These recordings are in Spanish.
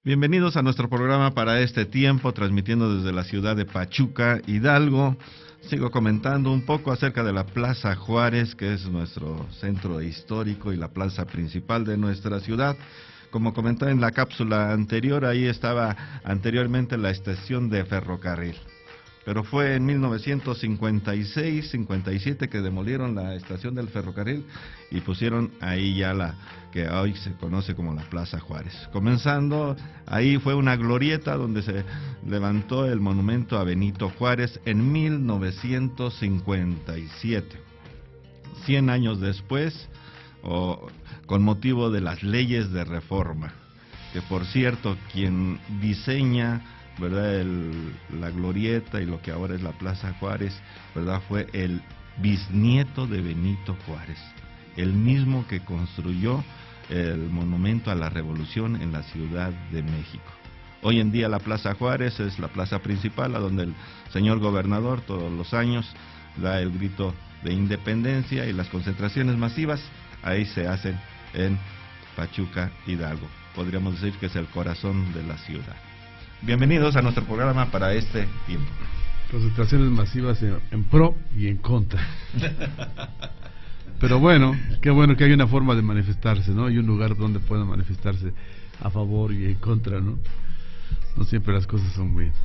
Bienvenidos a nuestro programa para este tiempo, transmitiendo desde la ciudad de Pachuca, Hidalgo. Sigo comentando un poco acerca de la Plaza Juárez, que es nuestro centro histórico y la plaza principal de nuestra ciudad. Como comenté en la cápsula anterior, ahí estaba anteriormente la estación de ferrocarril. Pero fue en 1956-57 que demolieron la estación del ferrocarril y pusieron ahí ya la que hoy se conoce como la Plaza Juárez. Comenzando, ahí fue una glorieta donde se levantó el monumento a Benito Juárez en 1957. 100 años después, con motivo de las leyes de reforma, que por cierto, quien diseña, ¿verdad?, la glorieta y lo que ahora es la Plaza Juárez, ¿verdad?, fue el bisnieto de Benito Juárez, el mismo que construyó el monumento a la Revolución en la Ciudad de México. Hoy en día la Plaza Juárez es la plaza principal, a donde el señor gobernador todos los años da el grito de independencia, y las concentraciones masivas ahí se hacen en Pachuca, Hidalgo. Podríamos decir que es el corazón de la ciudad. Bienvenidos a nuestro programa para este tiempo. Concentraciones masivas en pro y en contra. Pero bueno, qué bueno que hay una forma de manifestarse, ¿no? Hay un lugar donde puedan manifestarse a favor y en contra, ¿no? No siempre las cosas son buenas.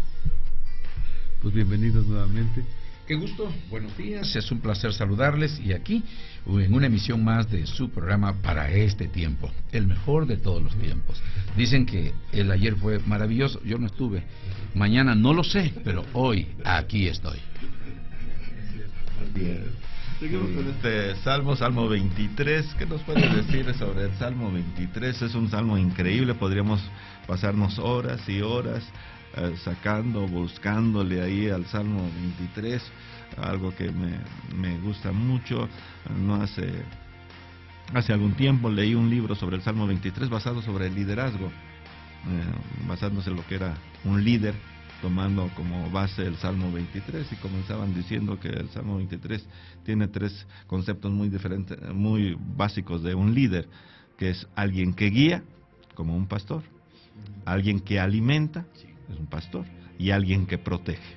Pues bienvenidos nuevamente. Qué gusto, buenos días, es un placer saludarles y aquí en una emisión más de su programa para este tiempo, el mejor de todos los tiempos. Dicen que el ayer fue maravilloso, yo no estuve, mañana no lo sé, pero hoy aquí estoy. Bien. Seguimos con este Salmo 23. ¿Qué nos puede decir sobre el Salmo 23? Es un salmo increíble, podríamos pasarnos horas y horas buscándole ahí al Salmo 23, algo que me gusta mucho. No hace algún tiempo leí un libro sobre el Salmo 23 basado sobre el liderazgo, basándose en lo que era un líder, tomando como base el Salmo 23, y comenzaban diciendo que el Salmo 23 tiene tres conceptos muy diferentes, muy básicos de un líder, que es alguien que guía, como un pastor, alguien que alimenta, es un pastor, y alguien que protege.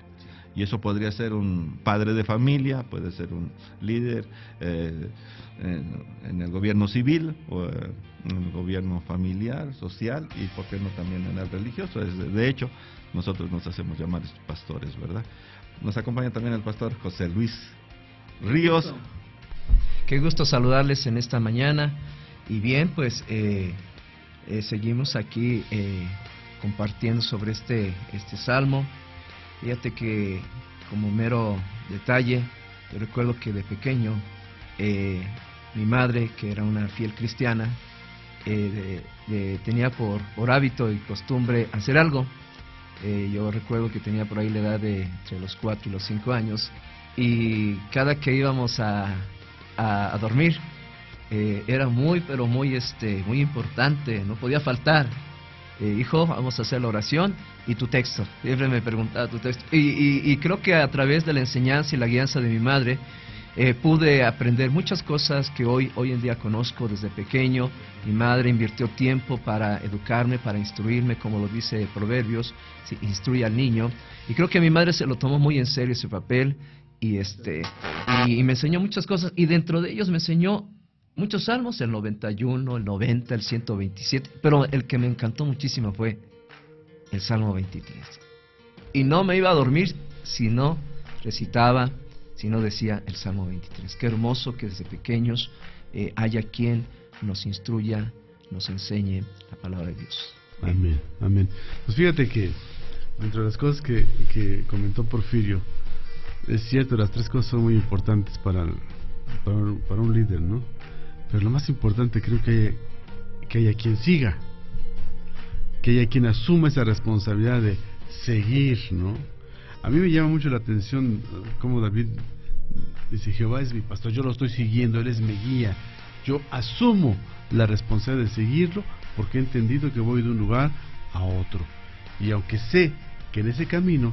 Y eso podría ser un padre de familia, puede ser un líder en el gobierno civil, o en el gobierno familiar, social, y por qué no también en el religioso. De hecho, nosotros nos hacemos llamar pastores, ¿verdad? Nos acompaña también el pastor José Luis Ríos. Qué gusto saludarles en esta mañana. Y bien, pues seguimos aquí compartiendo sobre este salmo. Fíjate que, como mero detalle, yo recuerdo que de pequeño mi madre, que era una fiel cristiana, tenía por hábito y costumbre hacer algo. Yo recuerdo que tenía por ahí la edad de entre los 4 y los 5 años, y cada que íbamos a dormir era muy importante, no podía faltar. Hijo, vamos a hacer la oración y tu texto. Siempre me preguntaba tu texto. Y creo que a través de la enseñanza y la guianza de mi madre pude aprender muchas cosas que hoy en día conozco desde pequeño. Mi madre invirtió tiempo para educarme, para instruirme, como lo dice Proverbios, se instruye al niño. Y creo que mi madre se lo tomó muy en serio ese papel, y me enseñó muchas cosas, y dentro de ellos me enseñó muchos salmos, el 91, el 90, el 127, pero el que me encantó muchísimo fue el Salmo 23. Y no me iba a dormir si no recitaba, si no decía el Salmo 23. Qué hermoso que desde pequeños haya quien nos instruya, nos enseñe la palabra de Dios. Amén, amén. Pues fíjate que entre las cosas que comentó Porfirio, es cierto, las tres cosas son muy importantes para un líder, ¿no? Pero lo más importante creo que haya quien siga, que haya quien asuma esa responsabilidad de seguir, ¿no? A mí me llama mucho la atención cómo David dice: Jehová es mi pastor, yo lo estoy siguiendo, Él es mi guía, yo asumo la responsabilidad de seguirlo, porque he entendido que voy de un lugar a otro, y aunque sé que en ese camino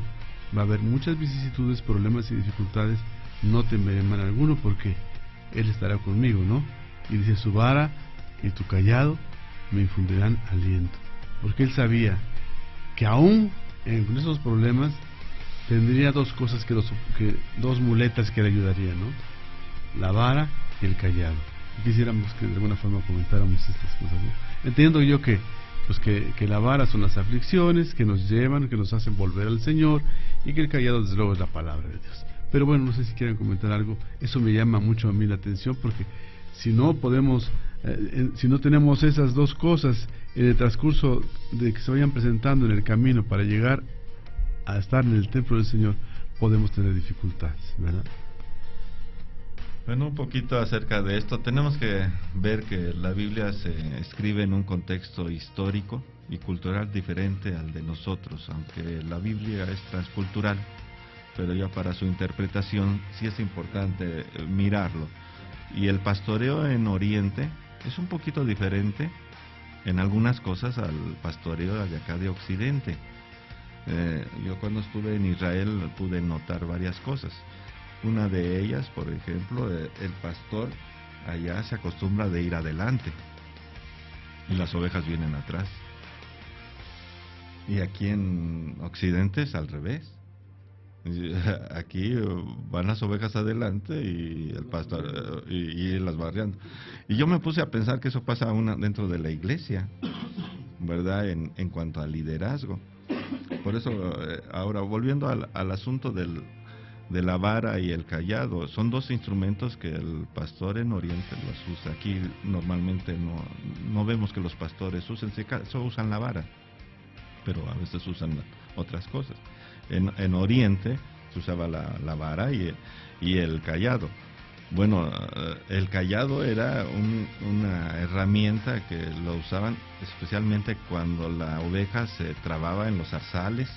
va a haber muchas vicisitudes, problemas y dificultades, no temeré mal alguno, porque Él estará conmigo, ¿no? Y dice: su vara y tu callado me infundirán aliento. porque él sabía que aún en esos problemas tendría dos cosas dos muletas que le ayudarían, ¿no? La vara y el callado. Quisiéramos que de alguna forma comentáramos estas cosas, ¿no? Entiendo yo que la vara son las aflicciones que nos llevan, que nos hacen volver al Señor, y que el callado desde luego es la palabra de Dios. Pero bueno, no sé si quieren comentar algo. Eso me llama mucho a mí la atención, porque si no podemos, si no tenemos esas dos cosas en el transcurso de que se vayan presentando en el camino para llegar a estar en el templo del Señor, podemos tener dificultades, ¿verdad? Bueno, un poquito acerca de esto. Tenemos que ver que la Biblia se escribe en un contexto histórico y cultural diferente al de nosotros, aunque la Biblia es transcultural, pero ya para su interpretación sí es importante mirarlo. Y el pastoreo en Oriente es un poquito diferente en algunas cosas al pastoreo de acá de Occidente. Yo cuando estuve en Israel pude notar varias cosas. Una de ellas, por ejemplo, el pastor allá se acostumbra de ir adelante y las ovejas vienen atrás. Y aquí en Occidente es al revés. Aquí van las ovejas adelante y el pastor y las va arreando. Y yo me puse a pensar que eso pasa dentro de la iglesia, ¿verdad? En cuanto al liderazgo. Por eso, ahora volviendo al asunto de la vara y el callado, son dos instrumentos que el pastor en Oriente los usa. Aquí normalmente no vemos que los pastores usen, solo usan la vara, pero a veces usan otras cosas. En Oriente se usaba la vara y el callado. Bueno, el callado era una herramienta que lo usaban especialmente cuando la oveja se trababa en los zarzales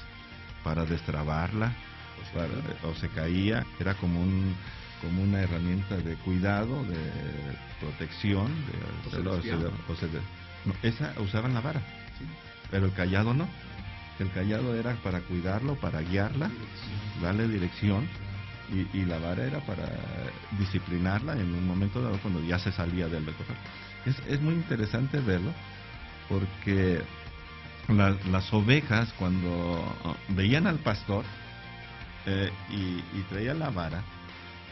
para destrabarla, o se caía. Era como una herramienta de cuidado, de protección. Esa usaban la vara, ¿sí? Pero el callado no. El callado era para cuidarlo, para guiarla, darle dirección, y la vara era para disciplinarla en un momento dado cuando ya se salía del recorrido. Es muy interesante verlo, porque las ovejas cuando veían al pastor y traía la vara,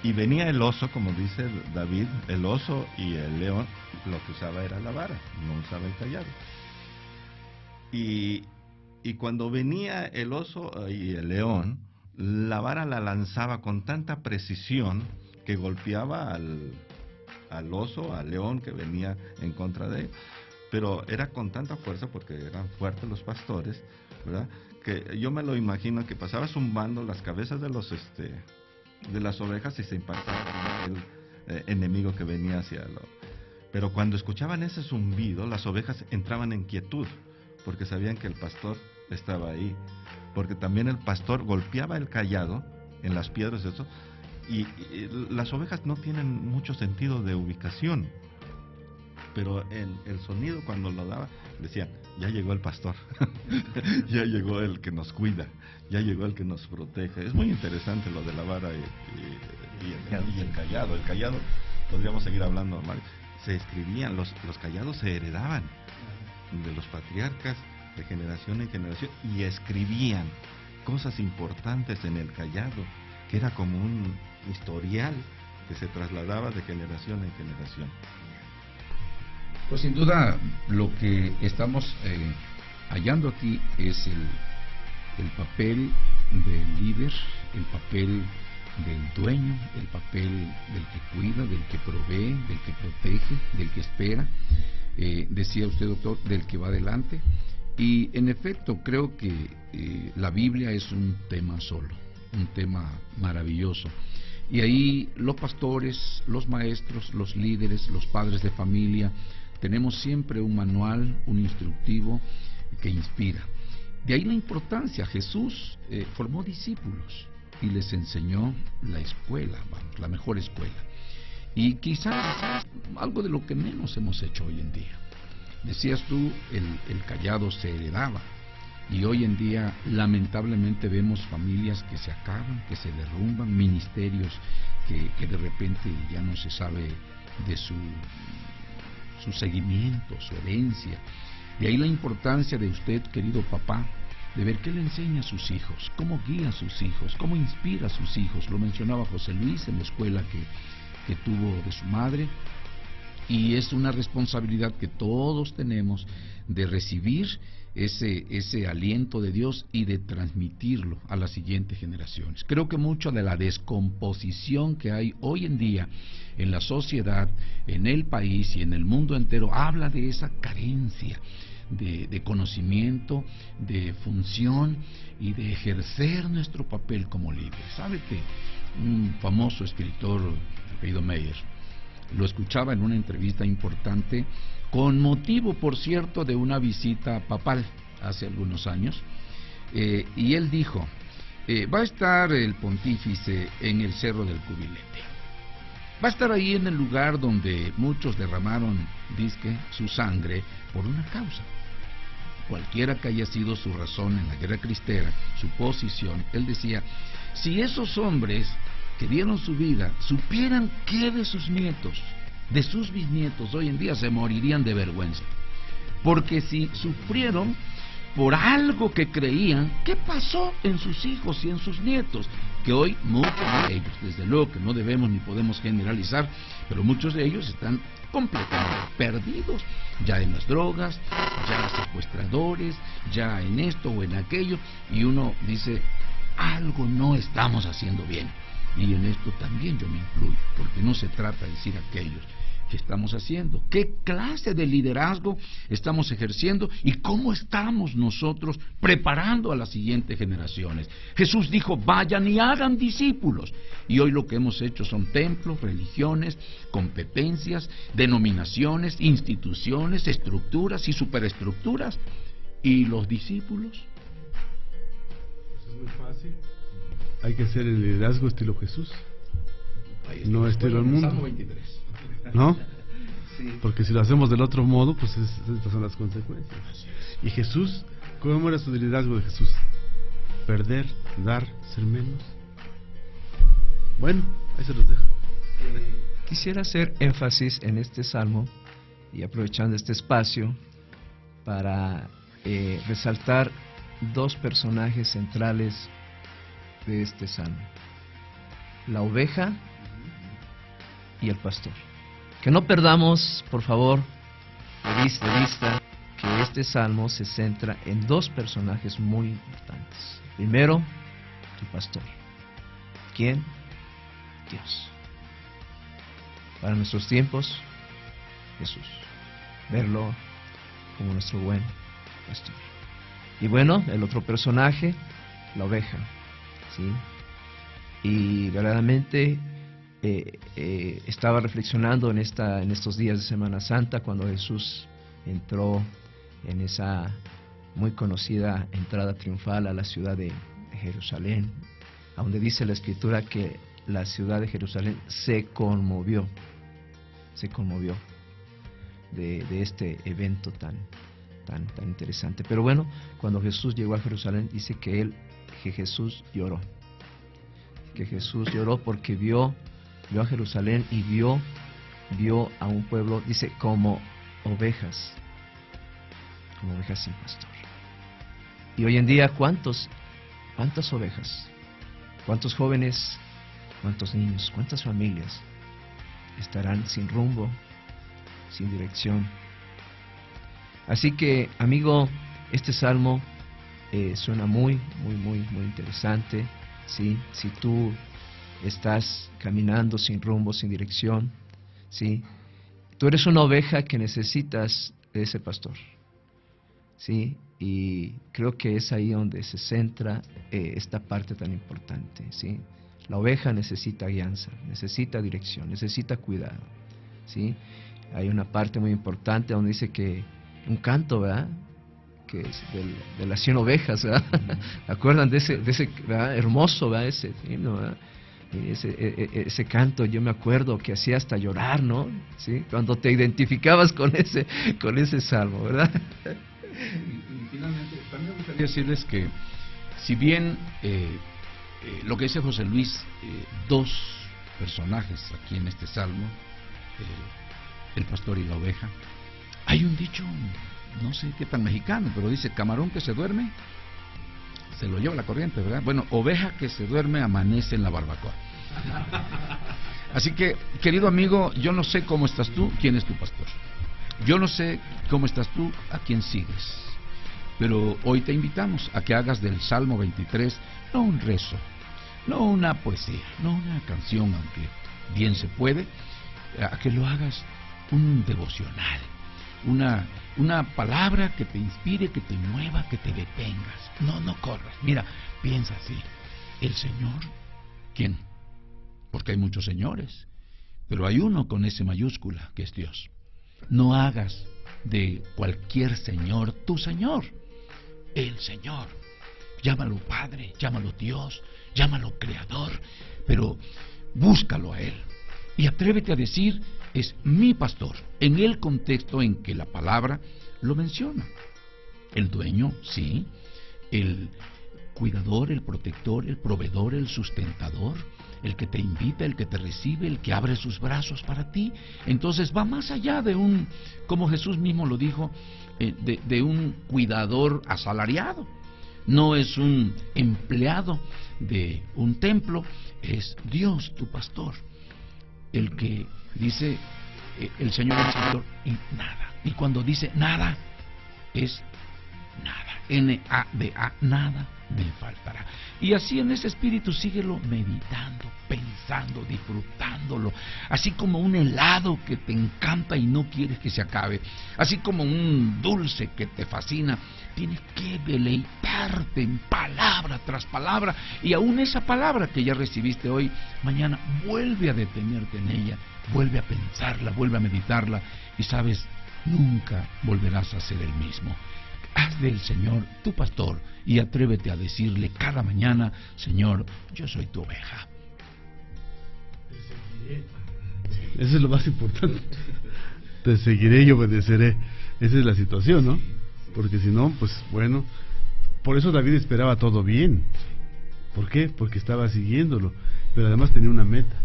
y venía el oso, como dice David, el oso y el león, lo que usaba era la vara, no usaba el callado. Y cuando venía el oso y el león, la vara la lanzaba con tanta precisión que golpeaba al oso, al león que venía en contra de él. Pero era con tanta fuerza, porque eran fuertes los pastores, ¿verdad?, que yo me lo imagino que pasaba zumbando las cabezas de las ovejas y se impactaba con el enemigo que venía hacia lo. Pero cuando escuchaban ese zumbido, las ovejas entraban en quietud, porque sabían que el pastor estaba ahí, porque también el pastor golpeaba el callado en las piedras y eso, y las ovejas no tienen mucho sentido de ubicación, pero en el sonido cuando lo daba, decían, ya llegó el pastor, ya llegó el que nos cuida, ya llegó el que nos protege. Es muy interesante lo de la vara y el callado. El callado, podríamos seguir hablando, Mario. Se escribían, los callados se heredaban de los patriarcas de generación en generación, y escribían cosas importantes en el callado, que era como un historial que se trasladaba de generación en generación. Pues sin duda lo que estamos hallando aquí es el papel del líder, el papel del dueño, el papel del que cuida, del que provee, del que protege, del que espera. Decía usted, doctor, del que va adelante. Y en efecto creo que la Biblia es un tema solo, un tema maravilloso. Y ahí los pastores, los maestros, los líderes, los padres de familia, tenemos siempre un manual, un instructivo que inspira. De ahí la importancia. Jesús formó discípulos y les enseñó la escuela, la mejor escuela. Y quizás algo de lo que menos hemos hecho hoy en día. Decías tú, el callado se heredaba, y hoy en día lamentablemente vemos familias que se acaban, que se derrumban, ministerios que de repente ya no se sabe de su seguimiento, su herencia. De ahí la importancia de usted, querido papá, de ver qué le enseña a sus hijos, cómo guía a sus hijos, cómo inspira a sus hijos. Lo mencionaba José Luis en la escuela que tuvo de su madre, y es una responsabilidad que todos tenemos de recibir ese aliento de Dios y de transmitirlo a las siguientes generaciones. Creo que mucho de la descomposición que hay hoy en día en la sociedad, en el país y en el mundo entero habla de esa carencia de conocimiento, de función y de ejercer nuestro papel como líderes. ¿Sabe que un famoso escritor, apellido Meyer, lo escuchaba en una entrevista importante, con motivo, por cierto, de una visita papal hace algunos años, y él dijo, va a estar el pontífice en el Cerro del Cubilete, va a estar ahí en el lugar donde muchos derramaron, dizque, su sangre por una causa. Cualquiera que haya sido su razón en la guerra cristera, su posición, él decía, si esos hombres que dieron su vida supieran qué de sus nietos, de sus bisnietos, hoy en día se morirían de vergüenza. Porque si sufrieron por algo que creían, ¿qué pasó en sus hijos y en sus nietos? Que hoy muchos de ellos, desde luego que no debemos ni podemos generalizar, pero muchos de ellos están completamente perdidos, ya en las drogas, ya secuestradores, ya en esto o en aquello, y uno dice, algo no estamos haciendo bien. Y en esto también yo me incluyo, porque no se trata de decir aquellos que estamos haciendo, qué clase de liderazgo estamos ejerciendo y cómo estamos nosotros preparando a las siguientes generaciones. Jesús dijo, vayan y hagan discípulos, y hoy lo que hemos hecho son templos, religiones, competencias, denominaciones, instituciones, estructuras y superestructuras. ¿Y los discípulos? Eso es muy fácil. Hay que hacer el liderazgo estilo Jesús, no estilo el mundo. Salmo 23. ¿No? Sí. Porque si lo hacemos del otro modo, pues estas son las consecuencias. Y Jesús, ¿cómo era su liderazgo de Jesús? Perder, dar, ser menos. Bueno, ahí se los dejo. Quisiera hacer énfasis en este salmo y aprovechando este espacio para resaltar dos personajes centrales de este salmo: la oveja y el pastor. Que no perdamos, por favor, de vista que este salmo se centra en dos personajes muy importantes. Primero, el pastor. ¿Quién? Dios. Para nuestros tiempos, Jesús. Verlo como nuestro buen pastor. Y bueno, el otro personaje, la oveja, ¿sí? Y verdaderamente estaba reflexionando en estos días de Semana Santa, cuando Jesús entró en esa muy conocida entrada triunfal a la ciudad de Jerusalén, a donde dice la Escritura que la ciudad de Jerusalén se conmovió de este evento tan interesante. Pero bueno, cuando Jesús llegó a Jerusalén, dice que Jesús lloró. Que Jesús lloró porque vio a Jerusalén y vio a un pueblo, dice, como ovejas sin pastor. Y hoy en día, ¿cuántas ovejas? ¿Cuántos jóvenes? ¿Cuántos niños? ¿Cuántas familias estarán sin rumbo, sin dirección? Así que, amigo, este salmo suena muy interesante, ¿sí? Si tú estás caminando sin rumbo, sin dirección, ¿sí? Tú eres una oveja que necesitas de ese pastor, ¿sí? Y creo que es ahí donde se centra esta parte tan importante, ¿sí? La oveja necesita guianza, necesita dirección, necesita cuidado, ¿sí? Hay una parte muy importante donde dice que un canto, ¿verdad?, que es de las 100 ovejas, ¿verdad? ¿Se acuerdan de ese ¿verdad?, hermoso, ¿verdad?, ese himno, ¿verdad? Y ese canto, yo me acuerdo que hacía hasta llorar, ¿no? ¿Sí? Cuando te identificabas con ese salmo, ¿verdad? Y finalmente, también me gustaría decirles que, si bien lo que dice José Luis, dos personajes aquí en este salmo, el pastor y la oveja, hay un dicho no sé qué tan mexicano, pero dice, camarón que se duerme, se lo lleva la corriente, ¿verdad? Bueno, oveja que se duerme, amanece en la barbacoa. Así que, querido amigo, yo no sé cómo estás tú, quién es tu pastor. Yo no sé cómo estás tú, a quién sigues. Pero hoy te invitamos a que hagas del Salmo 23 no un rezo, no una poesía, no una canción, aunque bien se puede, a que lo hagas un devocional, una palabra que te inspire, que te mueva, que te detengas. No corras. Mira, piensa así. El Señor, ¿quién? Porque hay muchos señores, pero hay uno con S mayúscula, que es Dios. No hagas de cualquier señor tu Señor. El Señor. Llámalo Padre, llámalo Dios, llámalo Creador, pero búscalo a Él. Y atrévete a decir, es mi pastor, en el contexto en que la palabra lo menciona. El dueño, sí. El cuidador, el protector, el proveedor, el sustentador, el que te invita, el que te recibe, el que abre sus brazos para ti. Entonces va más allá de un, como Jesús mismo lo dijo, de un cuidador asalariado. No es un empleado de un templo, es Dios tu pastor, el que dice, el Señor es pastor y nada. Y cuando dice nada, es nada. N-A-D-A, nada me faltará. Y así en ese espíritu síguelo meditando, pensando, disfrutándolo, así como un helado que te encanta y no quieres que se acabe, así como un dulce que te fascina. Tienes que deleitarte en palabra tras palabra, y aún esa palabra que ya recibiste hoy, mañana vuelve a detenerte en ella, vuelve a pensarla, vuelve a meditarla, y sabes, nunca volverás a ser el mismo. Haz del Señor tu pastor y atrévete a decirle cada mañana, Señor, yo soy tu oveja. Eso es lo más importante. Te seguiré y obedeceré. Esa es la situación, ¿no? Porque si no, pues bueno, por eso David esperaba todo bien. ¿Por qué? Porque estaba siguiéndolo, pero además tenía una meta.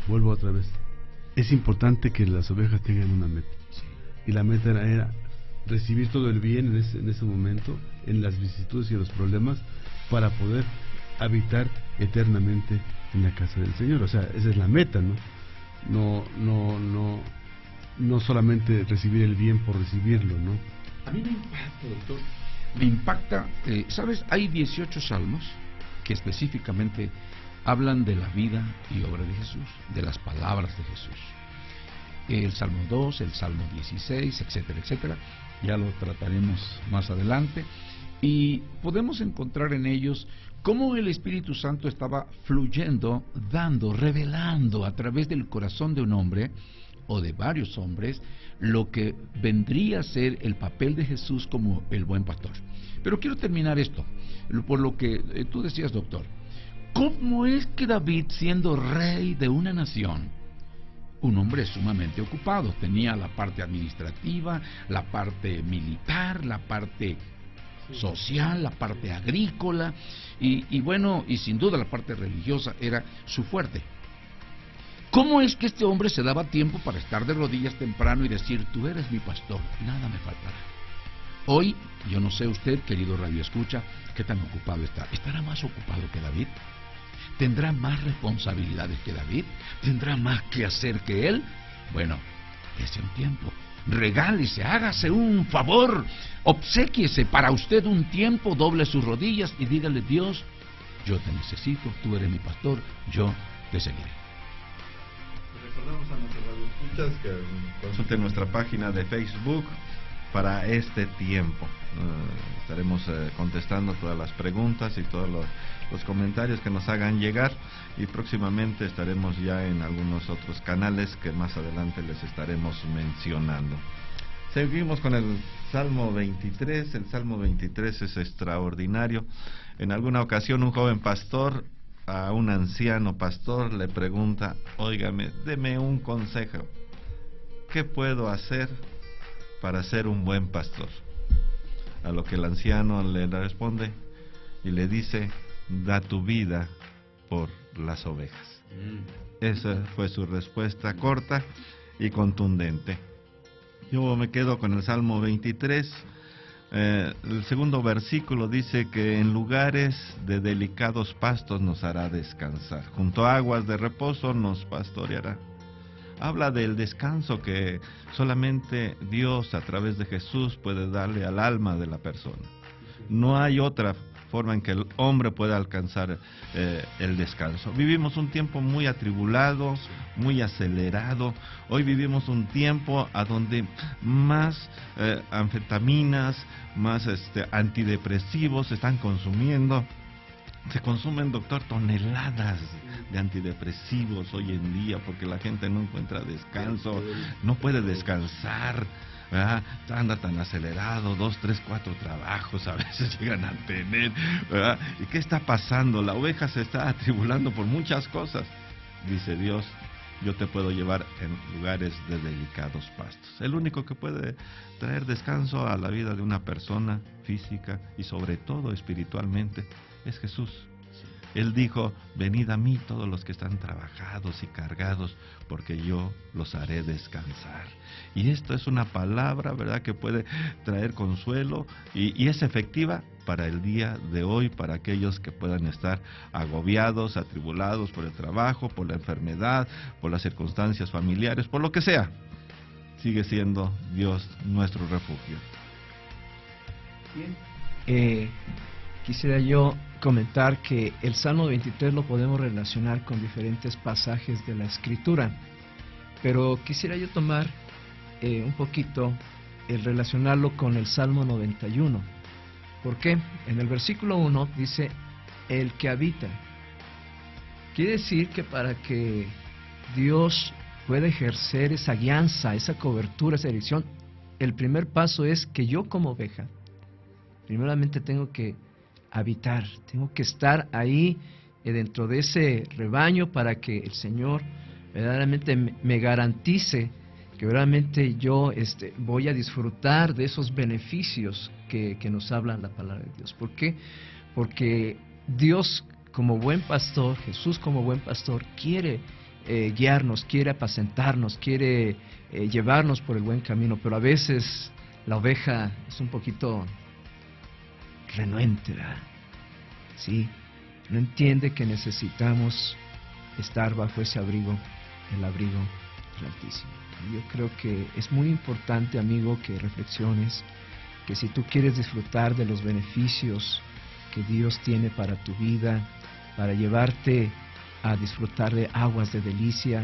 Vuelvo otra vez. Es importante que las ovejas tengan una meta. Y la meta era recibir todo el bien en ese momento, en las vicisitudes y los problemas, para poder habitar eternamente en la casa del Señor. O sea, esa es la meta, ¿no? No solamente recibir el bien por recibirlo, ¿no? A mí me impacta, doctor. Me impacta, ¿sabes? Hay 18 salmos que específicamente hablan de la vida y obra de Jesús, de las palabras de Jesús. El Salmo 2, el Salmo 16, etcétera, etcétera. Ya lo trataremos más adelante. Y podemos encontrar en ellos cómo el Espíritu Santo estaba fluyendo, dando, revelando a través del corazón de un hombre o de varios hombres lo que vendría a ser el papel de Jesús como el buen pastor. Pero quiero terminar esto, por lo que tú decías, doctor. ¿Cómo es que David, siendo rey de una nación, un hombre sumamente ocupado, tenía la parte administrativa, la parte militar, la parte social, la parte agrícola, y bueno, y sin duda la parte religiosa era su fuerte? ¿Cómo es que este hombre se daba tiempo para estar de rodillas temprano y decir, tú eres mi pastor, nada me faltará? Hoy, yo no sé usted, querido Radio Escucha, qué tan ocupado está. ¿Estará más ocupado que David? ¿Tendrá más responsabilidades que David? ¿Tendrá más que hacer que él? Bueno, dése un tiempo, regálese, hágase un favor, obséquiese para usted un tiempo, doble sus rodillas y dígale, Dios, yo te necesito, tú eres mi pastor, yo te seguiré. Recordamos a nuestros radioescuchas que consulten nuestra página de Facebook para este tiempo. Estaremos contestando todas las preguntas y todos los comentarios que nos hagan llegar, y próximamente estaremos ya en algunos otros canales que más adelante les estaremos mencionando. Seguimos con el Salmo 23. El Salmo 23 es extraordinario. En alguna ocasión un joven pastor a un anciano pastor le pregunta, óigame, deme un consejo, ¿qué puedo hacer para ser un buen pastor? A lo que el anciano le responde y le dice, da tu vida por las ovejas. Esa fue su respuesta corta y contundente. Yo me quedo con el Salmo 23. El segundo versículo dice que en lugares de delicados pastos nos hará descansar. Junto a aguas de reposo nos pastoreará. Habla del descanso que solamente Dios a través de Jesús puede darle al alma de la persona. No hay otra forma en que el hombre pueda alcanzar el descanso. Vivimos un tiempo muy atribulado, muy acelerado. Hoy vivimos un tiempo a donde más anfetaminas, más antidepresivos se están consumiendo. Se consumen, doctor, toneladas de antidepresivos hoy en día porque la gente no encuentra descanso, no puede descansar, ¿verdad? Anda tan acelerado, 2, 3, 4 trabajos a veces llegan a tener, ¿verdad? ¿Y qué está pasando? La oveja se está atribulando por muchas cosas. Dice Dios, yo te puedo llevar en lugares de delicados pastos. El único que puede traer descanso a la vida de una persona física y sobre todo espiritualmente es Jesús. Él dijo, venid a mí todos los que están trabajados y cargados, porque yo los haré descansar. Y esto es una palabra, ¿verdad?, que puede traer consuelo y es efectiva para el día de hoy, para aquellos que puedan estar agobiados, atribulados por el trabajo, por la enfermedad, por las circunstancias familiares, por lo que sea. Sigue siendo Dios nuestro refugio. Bien. Quisiera yo comentar que el Salmo 23 lo podemos relacionar con diferentes pasajes de la Escritura, pero quisiera yo tomar un poquito el relacionarlo con el Salmo 91. ¿Por qué? En el versículo 1 dice, el que habita. Quiere decir que para que Dios pueda ejercer esa guianza, esa cobertura, esa dirección, el primer paso es que yo como oveja, primeramente tengo que habitar, tengo que estar ahí dentro de ese rebaño para que el Señor verdaderamente me garantice que verdaderamente yo voy a disfrutar de esos beneficios que nos habla la palabra de Dios. ¿Por qué? Porque Dios como buen pastor, Jesús como buen pastor, quiere guiarnos, quiere apacentarnos, quiere llevarnos por el buen camino, pero a veces la oveja es un poquito renuente, ¿verdad? Sí, no entiende que necesitamos estar bajo ese abrigo, el abrigo del Altísimo. Yo creo que es muy importante, amigo, que reflexiones, que si tú quieres disfrutar de los beneficios que Dios tiene para tu vida, para llevarte a disfrutar de aguas de delicia,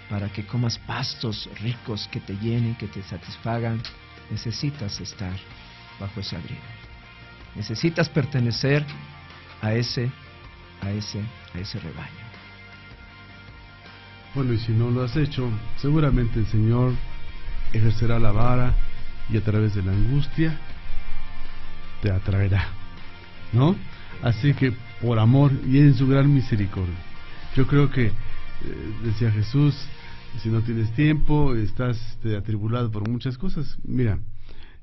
para que comas pastos ricos que te llenen, que te satisfagan, necesitas estar bajo ese abrigo. Necesitas pertenecer a ese rebaño. Bueno, y si no lo has hecho, seguramente el Señor ejercerá la vara y a través de la angustia te atraerá, ¿no? Así que por amor y en su gran misericordia. Yo creo que, decía Jesús, si no tienes tiempo, estás atribulado por muchas cosas. Mira,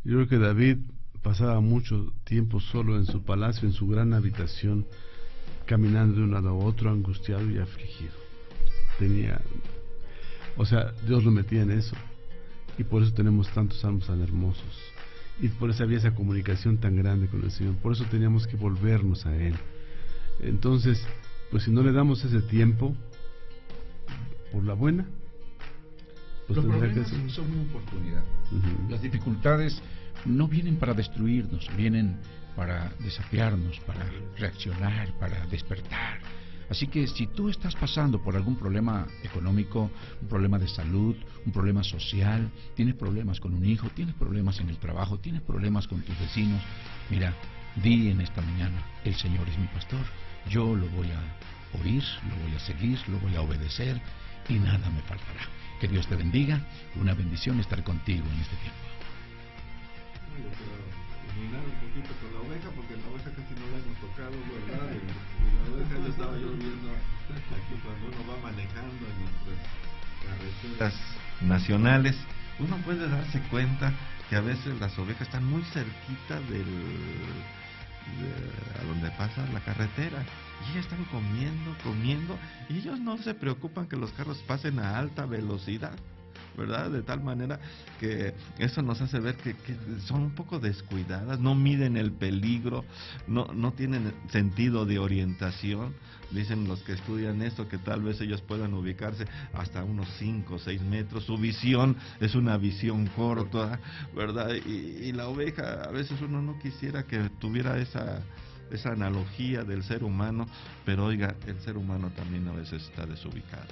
yo creo que David pasaba mucho tiempo solo en su palacio, en su gran habitación, caminando de un lado a otro, angustiado y afligido. Dios lo metía en eso, y por eso tenemos tantos salmos tan hermosos, y por eso había esa comunicación tan grande con el Señor, por eso teníamos que volvernos a Él. Entonces, pues si no le damos ese tiempo, por la buena, pues los tendrá problemas que ser. son una oportunidad. Las dificultades no vienen para destruirnos, vienen para desafiarnos, para reaccionar, para despertar. Así que si tú estás pasando por algún problema económico, un problema de salud, un problema social, tienes problemas con un hijo, tienes problemas en el trabajo, tienes problemas con tus vecinos, mira, di en esta mañana, el Señor es mi pastor, yo lo voy a oír, lo voy a seguir, lo voy a obedecer y nada me faltará. Que Dios te bendiga, una bendición estar contigo en este tiempo. Terminar un poquito con la oveja, porque la oveja casi no la hemos tocado, ¿verdad? La oveja lo estaba yo viendo aquí cuando uno va manejando en nuestras carreteras nacionales, uno puede darse cuenta que a veces las ovejas están muy cerquita a donde pasa la carretera, y ellas están comiendo, y ellos no se preocupan que los carros pasen a alta velocidad. ¿verdad? De tal manera que eso nos hace ver que son un poco descuidadas, no miden el peligro, no tienen sentido de orientación. Dicen los que estudian esto que tal vez ellos puedan ubicarse hasta unos 5 o 6 metros. Su visión es una visión corta, ¿verdad? Y la oveja, a veces uno no quisiera que tuviera esa analogía del ser humano, pero oiga, el ser humano también a veces está desubicado.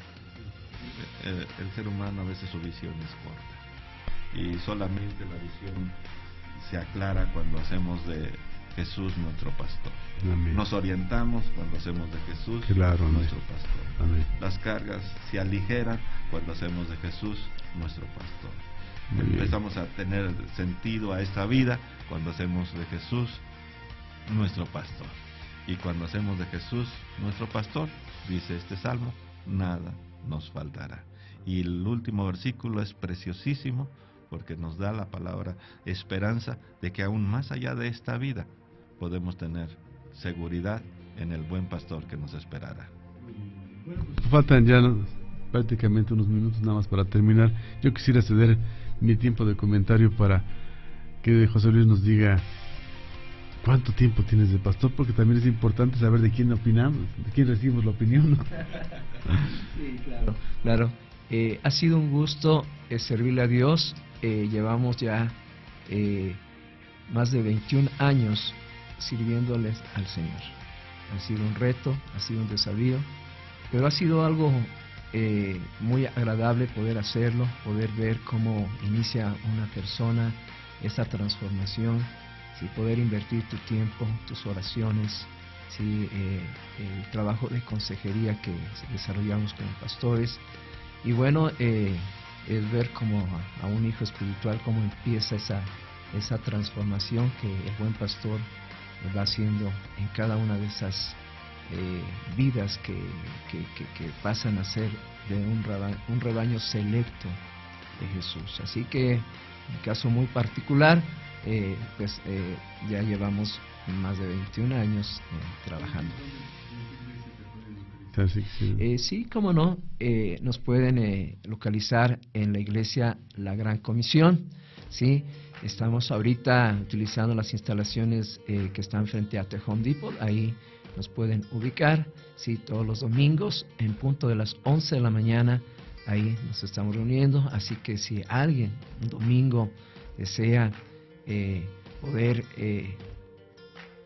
El ser humano a veces su visión es corta, y solamente la visión se aclara cuando hacemos de Jesús nuestro pastor. Amén. Nos orientamos cuando hacemos de Jesús nuestro pastor. Amén. Las cargas se aligeran cuando hacemos de Jesús nuestro pastor. Muy bien. Empezamos a tener sentido a esta vida cuando hacemos de Jesús nuestro pastor. Y cuando hacemos de Jesús nuestro pastor, dice este salmo, nada nos faltará. Y el último versículo es preciosísimo, porque nos da la palabra esperanza de que aún más allá de esta vida podemos tener seguridad en el buen pastor que nos esperará. Faltan ya prácticamente unos minutos nada más para terminar. Yo quisiera ceder mi tiempo de comentario para que José Luis nos diga cuánto tiempo tienes de pastor, porque también es importante saber de quién opinamos, de quién recibimos la opinión, ¿no? Sí, claro. Ha sido un gusto servirle a Dios. Llevamos ya más de 21 años sirviéndoles al Señor. Ha sido un reto, ha sido un desafío, pero ha sido algo muy agradable poder hacerlo, poder ver cómo inicia una persona esta transformación, ¿sí? Poder invertir tu tiempo, tus oraciones, ¿sí? El trabajo de consejería que desarrollamos con los pastores, y bueno, es ver como a un hijo espiritual cómo empieza esa transformación que el buen pastor va haciendo en cada una de esas vidas que pasan a ser de un rebaño selecto de Jesús. Así que en un caso muy particular, ya llevamos más de 21 años trabajando. Sí, cómo no, nos pueden localizar en la iglesia La Gran Comisión, ¿sí? Estamos ahorita utilizando las instalaciones que están frente a The Home Depot. Ahí nos pueden ubicar, ¿sí? Todos los domingos en punto de las 11 de la mañana, ahí nos estamos reuniendo. Así que si alguien un domingo desea poder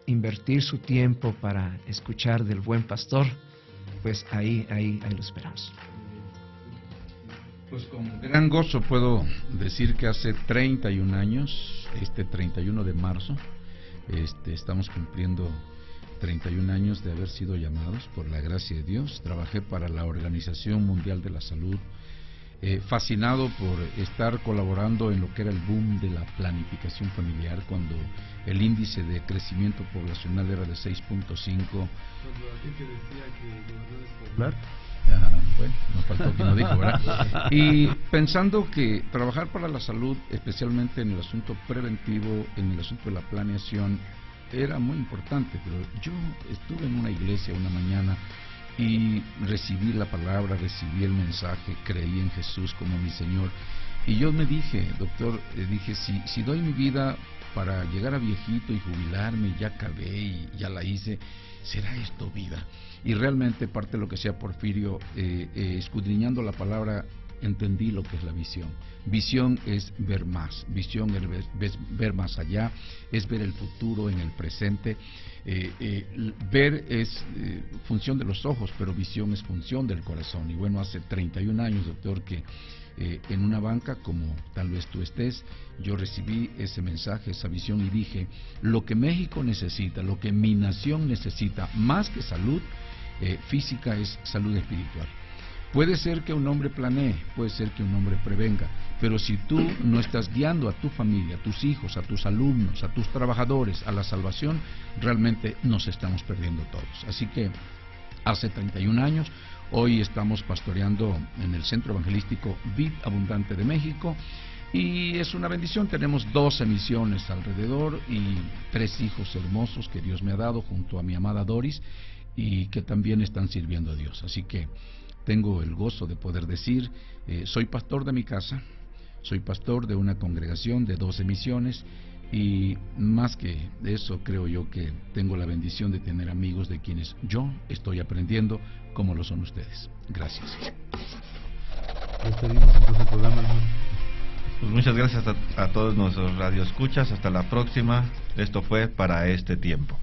invertir su tiempo para escuchar del buen pastor, pues ahí lo esperamos. Pues con gran gozo puedo decir que hace 31 años, este 31 de marzo, estamos cumpliendo 31 años de haber sido llamados por la gracia de Dios. Trabajé para la Organización Mundial de la Salud, fascinado por estar colaborando en lo que era el boom de la planificación familiar, cuando el índice de crecimiento poblacional era de 6.5. Bueno, no faltó que no dijo, ¿verdad? Y pensando que trabajar para la salud, especialmente en el asunto preventivo, en el asunto de la planeación, era muy importante, pero yo estuve en una iglesia una mañana y recibí la palabra, recibí el mensaje, creí en Jesús como mi Señor, y yo me dije, doctor, si doy mi vida para llegar a viejito y jubilarme, ya acabé y ya la hice, ¿será esto vida? Y realmente, parte de lo que sea Porfirio, escudriñando la palabra, entendí lo que es la visión. Visión es ver más, visión es ver más allá, es ver el futuro en el presente. Ver es función de los ojos, pero visión es función del corazón. Y bueno, hace 31 años, doctor, que en una banca, como tal vez tú estés, yo recibí ese mensaje, esa visión, y dije, lo que México necesita, lo que mi nación necesita, más que salud física, es salud espiritual. Puede ser que un hombre planee, puede ser que un hombre prevenga, pero si tú no estás guiando a tu familia, a tus hijos, a tus alumnos, a tus trabajadores, a la salvación, realmente nos estamos perdiendo todos. Así que hace 31 años, hoy estamos pastoreando en el Centro Evangelístico Vid Abundante de México, y es una bendición. Tenemos 12 misiones alrededor y 3 hijos hermosos que Dios me ha dado junto a mi amada Doris. y que también están sirviendo a Dios. Así que tengo el gozo de poder decir, soy pastor de mi casa, soy pastor de una congregación de 12 misiones, y más que eso creo yo que tengo la bendición de tener amigos de quienes yo estoy aprendiendo como lo son ustedes. Gracias. Despedimos entonces el programa, hermano. Pues muchas gracias a todos nuestros radioescuchas. Hasta la próxima. Esto fue Para Este Tiempo.